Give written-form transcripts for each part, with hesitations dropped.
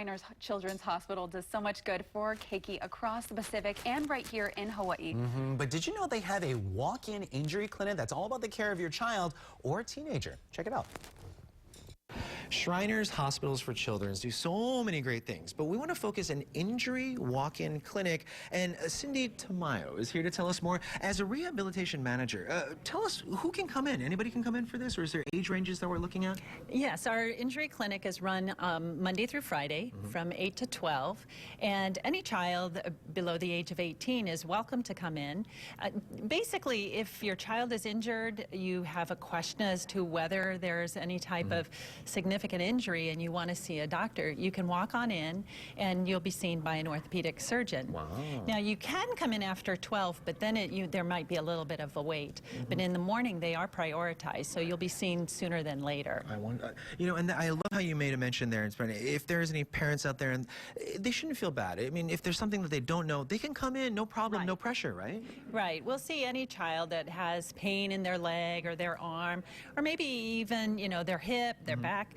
Shriners Children's Hospital does so much good for keiki across the Pacific and right here in Hawaii. But did you know they have a walk-in injury clinic that's all about the care of your child or teenager? Check it out. Shriners Hospitals for Children do so many great things, but we want to focus an injury walk-in clinic, and Cindy Tamayo is here to tell us more. As a rehabilitation manager, tell us who can come in. Anybody can come in for this, or is there age ranges that we're looking at? Yes, our injury clinic is run Monday through Friday from 8 to 12, and any child below the age of 18 is welcome to come in. Basically, if your child is injured, you have a question as to whether there's any type of significant injury and you want to see a doctor, you can walk on in and you'll be seen by an orthopedic surgeon. Wow. Now, you can come in after 12, but then there might be a little bit of a wait. But in the morning, they are prioritized, so you'll be seen sooner than later. I wonder, you know, and I love how you made a mention there. If there's any parents out there, and they shouldn't feel bad. I mean, if there's something that they don't know, they can come in, no problem, no pressure, right? Right. We'll see any child that has pain in their leg or their arm, or maybe even, you know, their hip, their back.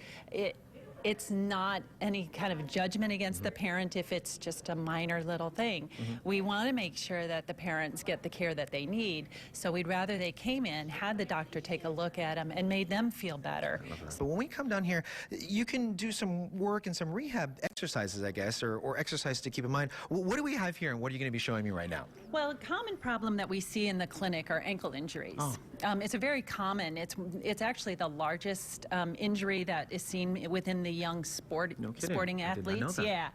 It's not any kind of judgment against the parent if it's just a minor little thing. We want to make sure that the parents get the care that they need, so we'd rather they came in, had the doctor take a look at them, and made them feel better. But when we come down here, you can do some work and some rehab exercises, I guess, or exercise to keep in mind. What do we have here, and what are you going to be showing me right now? Well, a common problem that we see in the clinic are ankle injuries. It's a very common, it's actually the largest injury that is seen within the young sporting athletes. Yeah,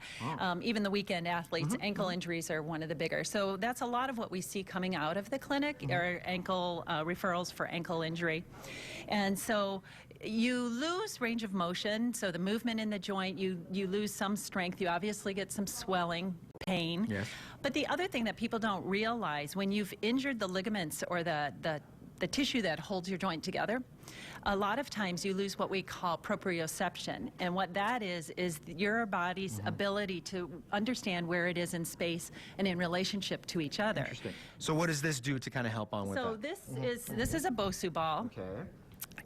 even the weekend athletes, ankle injuries are one of the bigger. So that's a lot of what we see coming out of the clinic, are ankle referrals for ankle injury. And so you lose range of motion, so the movement in the joint, you lose some strength, you obviously get some swelling, pain. Yes. But the other thing that people don't realize, when you've injured the ligaments or the tissue that holds your joint together, a lot of times you lose what we call proprioception. And what that is your body's ability to understand where it is in space and in relationship to each other. Interesting. So what does this do to kind of help on with that? So this is a Bosu ball. Okay.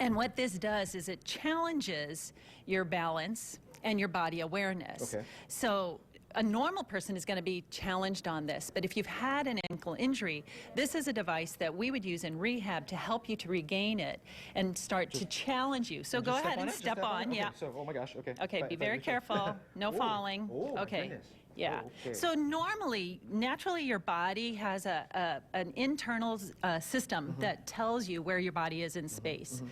And what this does is it challenges your balance and your body awareness. Okay. So a normal person is going to be challenged on this, but if you've had an ankle injury, this is a device that we would use in rehab to help you to regain it and start to challenge you. So go ahead and step on. Okay, Yeah. so, oh my gosh, okay. Okay, be very careful. No falling. Oh, okay. Goodness. Yeah. Oh, okay. So naturally, your body has an internal system that tells you where your body is in space.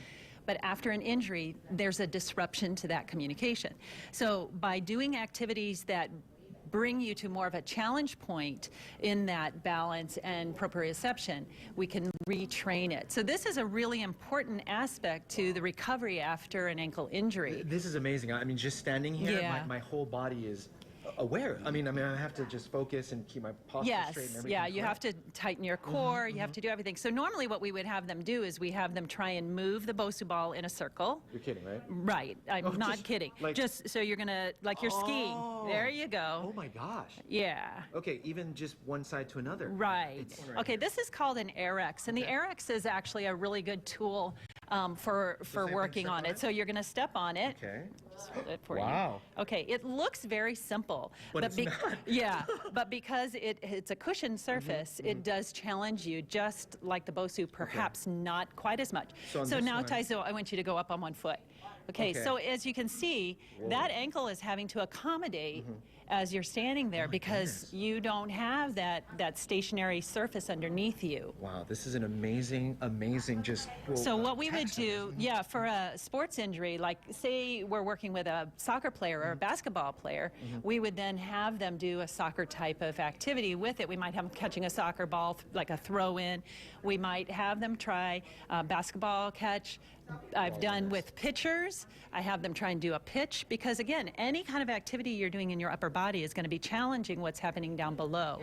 But after an injury, there's a disruption to that communication. So by doing activities that bring you to more of a challenge point in that balance and proprioception, we can retrain it. So this is a really important aspect to the recovery after an ankle injury. This is amazing. I mean, just standing here, my whole body is aware. I mean, I have to just focus and keep my posture straight and everything. Yeah, you have to tighten your core, you have to do everything. So normally what we would have them do is we have them try and move the Bosu ball in a circle. You're kidding, right? Right, I'm not kidding. Just so you're gonna, like you're skiing. There you go. Oh my gosh. Yeah. Okay, even just one side to another. Right. Okay, this is called an AirX, and the AirX is actually a really good tool for working on it. So you're gonna step on it. Okay. Just hold it for you. Wow. Okay, it looks very simple. But it's not. Yeah, but because it's a cushioned surface, it does challenge you just like the Bosu, perhaps not quite as much. So now, Taizo, I want you to go up on one foot. Okay, so as you can see, that ankle is having to accommodate as you're standing there because you don't have that stationary surface underneath you. Wow, this is an amazing So what we would do, for a sports injury, like say we're working with a soccer player or a basketball player, we would then have them do a soccer type of activity with it. We might have them catching a soccer ball, like a throw in. We might have them try basketball catch. I've done with pitchers. I have them try and do a pitch because, again, any kind of activity you're doing in your upper body is going to be challenging what's happening down below.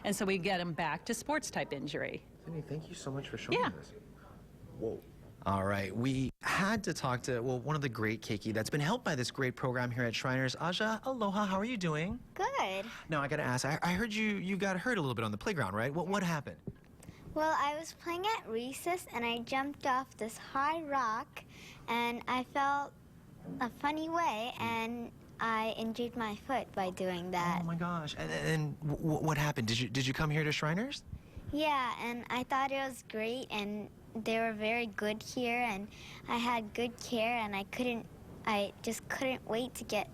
And so we get them back to sports type injury. Cindy, thank you so much for showing this. Whoa. All right, we had to talk to, one of the great keiki that's been helped by this great program here at Shriners. Aja, aloha, how are you doing? Good. Now, I got to ask, I heard you got hurt a little bit on the playground, right? What happened? Well, I was playing at recess and I jumped off this high rock and I felt a funny way and I injured my foot by doing that. Oh my gosh! And what happened? Did you come here to Shriners? Yeah, and I thought it was great, and they were very good here, and I had good care, and I just couldn't wait to get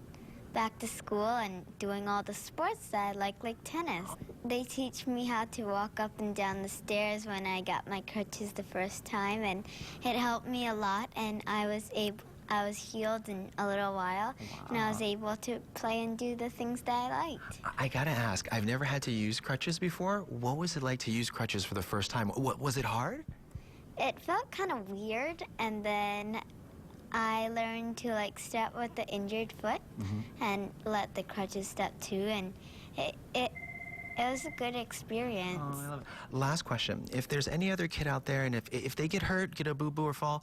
back to school and doing all the sports that I like tennis. They teach me how to walk up and down the stairs when I got my crutches the first time, and it helped me a lot, and I was healed in a little while, and I was able to play and do the things that I liked. I gotta ask, I've never had to use crutches before. What was it like to use crutches for the first time? Was it hard? It felt kind of weird, and then I learned to step with the injured foot and let the crutches step too, and it was a good experience. Oh, I love it. Last question. If there's any other kid out there, and if they get hurt, get a boo-boo or fall,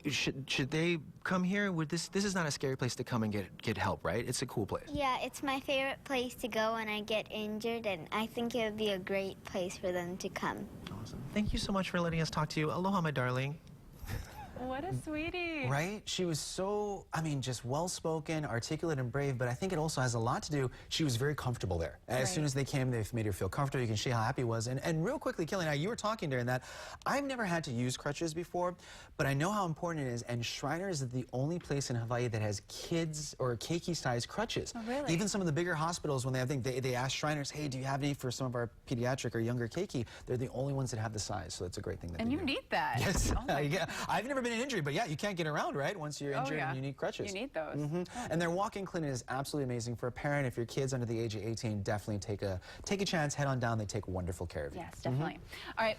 should they come here? This is not a scary place to come and get help, right? It's a cool place. Yeah, it's my favorite place to go when I get injured, and I think it would be a great place for them to come. Awesome. Thank you so much for letting us talk to you. Aloha, my darling. What a sweetie. Right? She was so, just well-spoken, articulate, and brave, but I think it also has a lot to do, she was very comfortable there. As soon as they came, they made her feel comfortable. You can see how happy he was. And real quickly, Kelly and I, you were talking during that. I've never had to use crutches before, but I know how important it is, and Shriners is the only place in Hawaii that has kids or keiki-sized crutches. Oh, really? Even some of the bigger hospitals, when they ask Shriners, hey, do you have any for some of our pediatric or younger keiki? They're the only ones that have the size, so that's a great thing that And they you do. need that. Yes. Oh my Yeah. I've never been an injury, but yeah, you can't get around, right? Once you're injured and you need crutches. You need those. And their walk-in clinic is absolutely amazing. For a parent, if your kid's under the age of 18, definitely take a chance, head on down. They take wonderful care of you. Yes, definitely. All right.